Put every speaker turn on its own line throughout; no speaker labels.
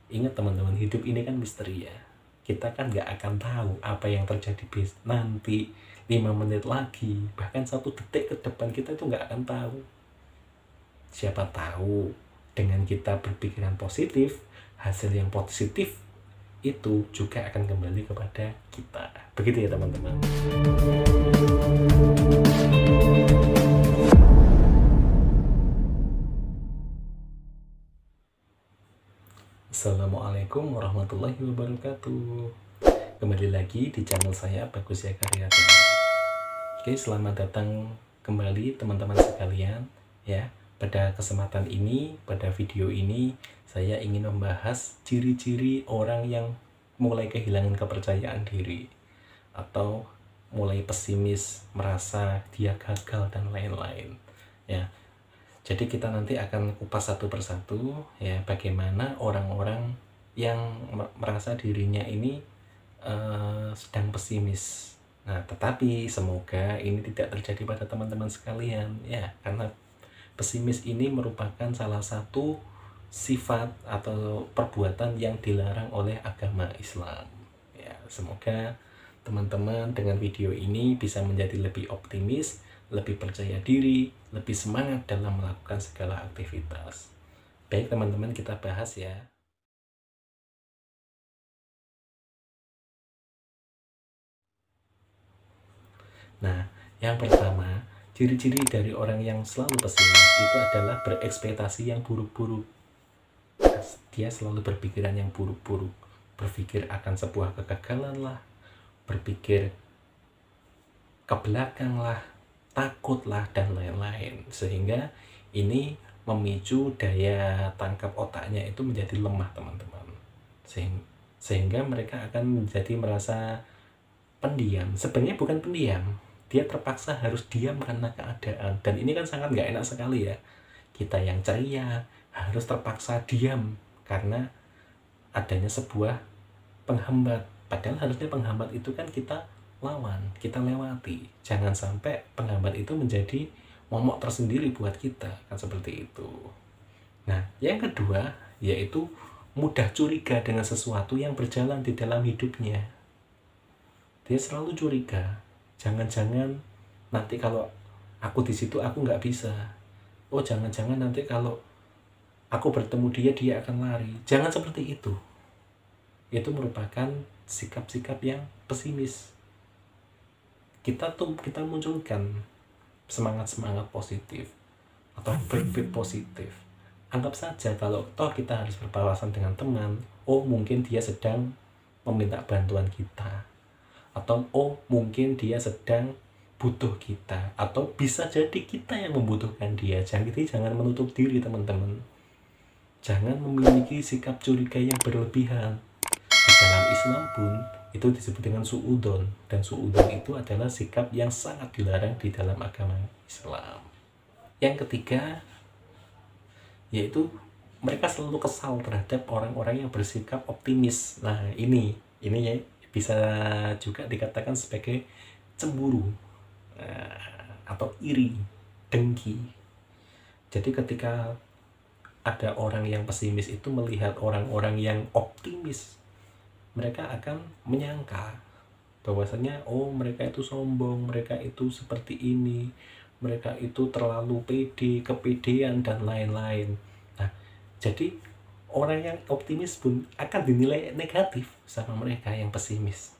Ingat teman-teman, hidup ini kan misteri ya. Kita kan nggak akan tahu apa yang terjadi nanti 5 menit lagi, bahkan 1 detik ke depan kita itu nggak akan tahu. Siapa tahu dengan kita berpikiran positif, hasil yang positif itu juga akan kembali kepada kita. Begitu ya teman-teman. Assalamualaikum warahmatullahi wabarakatuh. Kembali lagi di channel saya, Bagus Ya Karya. Oke, selamat datang kembali teman-teman sekalian ya. Pada kesempatan ini, pada video ini, saya ingin membahas ciri-ciri orang yang mulai kehilangan kepercayaan diri atau mulai pesimis, merasa dia gagal dan lain-lain ya. Jadi kita nanti akan kupas satu persatu ya, bagaimana orang-orang yang merasa dirinya ini sedang pesimis. Nah, tetapi semoga ini tidak terjadi pada teman-teman sekalian ya, karena pesimis ini merupakan salah satu sifat atau perbuatan yang dilarang oleh agama Islam. Ya, semoga teman-teman dengan video ini bisa menjadi lebih optimis, lebih percaya diri, lebih semangat dalam melakukan segala aktivitas. Baik teman-teman, kita bahas ya. Nah, yang pertama, ciri-ciri dari orang yang selalu pesimis itu adalah berekspektasi yang buruk-buruk. Dia selalu berpikiran yang buruk-buruk, berpikir akan sebuah kegagalan lah, berpikir ke belakang lah, takut lah, dan lain-lain. Sehingga ini memicu daya tangkap otaknya itu menjadi lemah teman-teman. Sehingga mereka akan menjadi merasa pendiam. Sebenarnya bukan pendiam, dia terpaksa harus diam karena keadaan. Dan ini kan sangat nggak enak sekali ya. Kita yang ceria harus terpaksa diam karena adanya sebuah penghambat. Padahal harusnya penghambat itu kan kita lawan, kita lewati. Jangan sampai penghambat itu menjadi momok tersendiri buat kita, kan seperti itu. Nah, yang kedua yaitu mudah curiga dengan sesuatu yang berjalan di dalam hidupnya. Dia selalu curiga, jangan-jangan nanti kalau aku di situ aku nggak bisa. Oh, jangan-jangan nanti kalau aku bertemu dia akan lari. Jangan seperti itu. Itu merupakan sikap-sikap yang pesimis. Kita munculkan semangat-semangat positif atau vibe positif. Anggap saja kalau toh kita harus berpapasan dengan teman, oh mungkin dia sedang meminta bantuan kita, atau oh mungkin dia sedang butuh kita, atau bisa jadi kita yang membutuhkan dia. Jadi jangan menutup diri teman-teman. Jangan memiliki sikap curiga yang berlebihan. Di dalam Islam pun itu disebut dengan su'udon, dan su'udon itu adalah sikap yang sangat dilarang di dalam agama Islam. Yang ketiga yaitu mereka selalu kesal terhadap orang-orang yang bersikap optimis. Nah, ini ya bisa juga dikatakan sebagai cemburu atau iri, dengki. Jadi ketika ada orang yang pesimis itu melihat orang-orang yang optimis, mereka akan menyangka bahwasanya oh mereka itu sombong, mereka itu seperti ini, mereka itu terlalu pede, kepedean dan lain-lain. Nah, jadi orang yang optimis pun akan dinilai negatif sama mereka yang pesimis.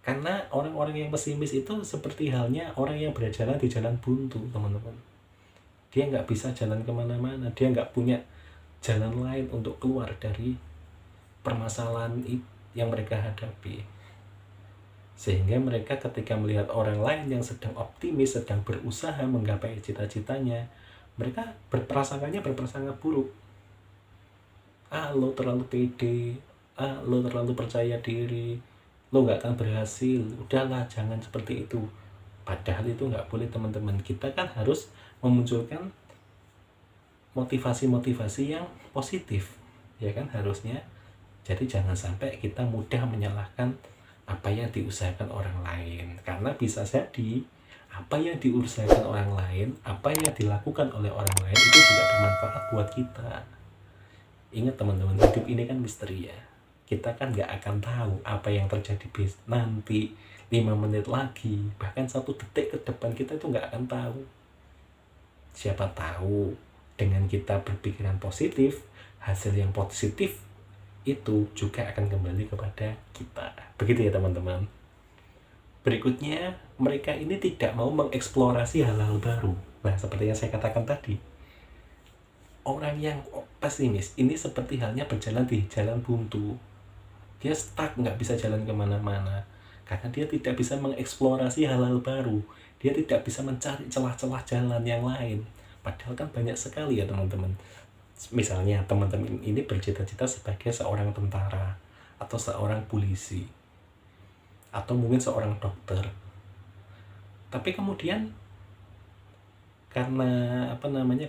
Karena orang-orang yang pesimis itu seperti halnya orang yang berjalan di jalan buntu, teman-teman. Dia nggak bisa jalan kemana-mana, dia nggak punya jalan lain untuk keluar dari permasalahan yang mereka hadapi. Sehingga mereka ketika melihat orang lain yang sedang optimis, sedang berusaha menggapai cita-citanya, mereka berprasangkanya berprasangka buruk. Lo terlalu pede, lo terlalu percaya diri, lo nggak akan berhasil, udahlah jangan seperti itu. Padahal itu nggak boleh teman-teman. Kita kan harus memunculkan motivasi-motivasi yang positif, ya kan harusnya. Jadi jangan sampai kita mudah menyalahkan apa yang diusahakan orang lain, karena bisa jadi apa yang diusahakan orang lain, apa yang dilakukan oleh orang lain itu juga bermanfaat buat kita. Ingat teman-teman, hidup ini kan misteri ya. Kita kan nggak akan tahu apa yang terjadi nanti 5 menit lagi, bahkan 1 detik ke depan kita itu nggak akan tahu. Siapa tahu dengan kita berpikiran positif, hasil yang positif itu juga akan kembali kepada kita. Begitu ya teman-teman. Berikutnya, mereka ini tidak mau mengeksplorasi hal-hal baru. Nah, seperti yang saya katakan tadi, orang yang pesimis ini seperti halnya berjalan di jalan buntu. Dia stuck, nggak bisa jalan kemana-mana. Karena dia tidak bisa mengeksplorasi hal-hal baru. Dia tidak bisa mencari celah-celah jalan yang lain. Padahal kan banyak sekali ya teman-teman. Misalnya teman-teman ini bercita-cita sebagai seorang tentara, atau seorang polisi, atau mungkin seorang dokter. Tapi kemudian karena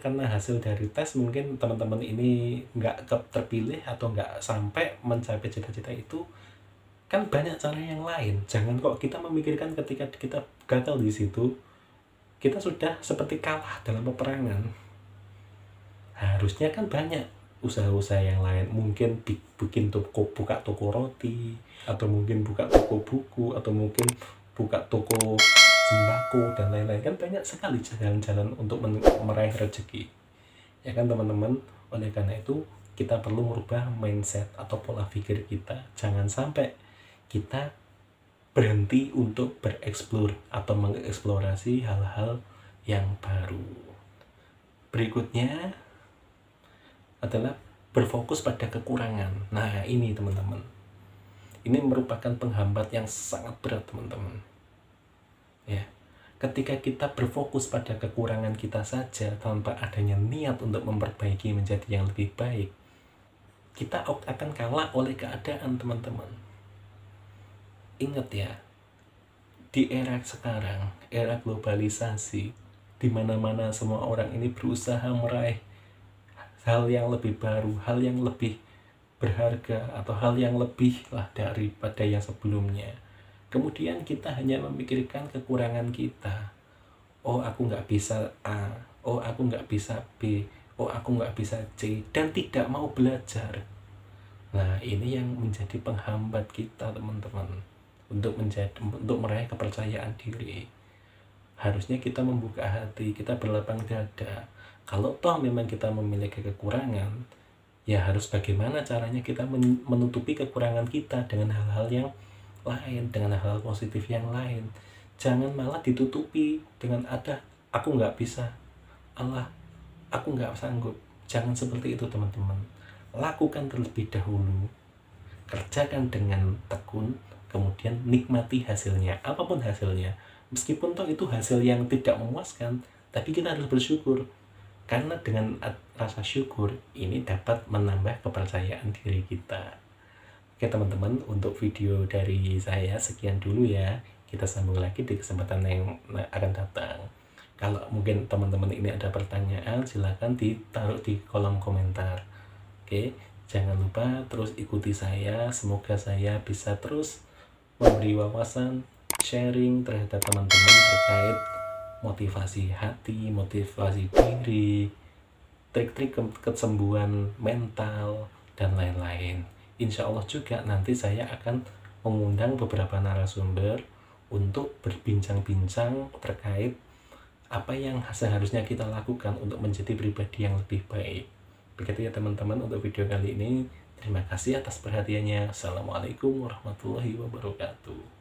karena hasil dari tes mungkin teman-teman ini nggak terpilih atau nggak sampai mencapai cita-cita itu, kan banyak cara yang lain. Jangan kok kita memikirkan ketika kita gagal di situ kita sudah seperti kalah dalam peperangan. Harusnya kan banyak usaha-usaha yang lain, mungkin bikin toko, buka toko roti, atau mungkin buka toko buku, atau mungkin buka toko sembako dan lain-lain. Kan banyak sekali jalan-jalan untuk meraih rezeki ya kan teman-teman. Oleh karena itu kita perlu merubah mindset atau pola pikir kita. Jangan sampai kita berhenti untuk bereksplor atau mengeksplorasi hal-hal yang baru. Berikutnya adalah berfokus pada kekurangan. Nah ini teman-teman, ini merupakan penghambat yang sangat berat teman-teman ya. Ketika kita berfokus pada kekurangan kita saja tanpa adanya niat untuk memperbaiki menjadi yang lebih baik, kita akan kalah oleh keadaan teman-teman. Ingat ya, di era sekarang, era globalisasi, di mana-mana semua orang ini berusaha meraih hal yang lebih baru, hal yang lebih berharga, atau hal yang lebih lah daripada yang sebelumnya. Kemudian kita hanya memikirkan kekurangan kita. Oh aku nggak bisa A, oh aku nggak bisa B, oh aku nggak bisa C, dan tidak mau belajar. Nah ini yang menjadi penghambat kita teman-teman untuk meraih kepercayaan diri. Harusnya kita membuka hati, kita berlapang dada. Kalau toh memang kita memiliki kekurangan, ya harus bagaimana caranya kita menutupi kekurangan kita dengan hal-hal yang lain, dengan hal positif yang lain. Jangan malah ditutupi dengan ada aku nggak bisa, Allah aku nggak sanggup. Jangan seperti itu teman-teman. Lakukan terlebih dahulu, kerjakan dengan tekun, kemudian nikmati hasilnya, apapun hasilnya. Meskipun toh itu hasil yang tidak memuaskan, tapi kita harus bersyukur. Karena dengan rasa syukur ini dapat menambah kepercayaan diri kita. Oke teman-teman, untuk video dari saya sekian dulu ya. Kita sambung lagi di kesempatan yang akan datang. Kalau mungkin teman-teman ini ada pertanyaan, silahkan ditaruh di kolom komentar. Oke, jangan lupa terus ikuti saya. Semoga saya bisa terus memberi wawasan, sharing terhadap teman-teman terkait motivasi hati, motivasi diri, trik-trik kesembuhan mental, dan lain-lain. Insya Allah juga nanti saya akan mengundang beberapa narasumber untuk berbincang-bincang terkait apa yang seharusnya kita lakukan untuk menjadi pribadi yang lebih baik. Begitu ya teman-teman untuk video kali ini. Terima kasih atas perhatiannya. Assalamualaikum warahmatullahi wabarakatuh.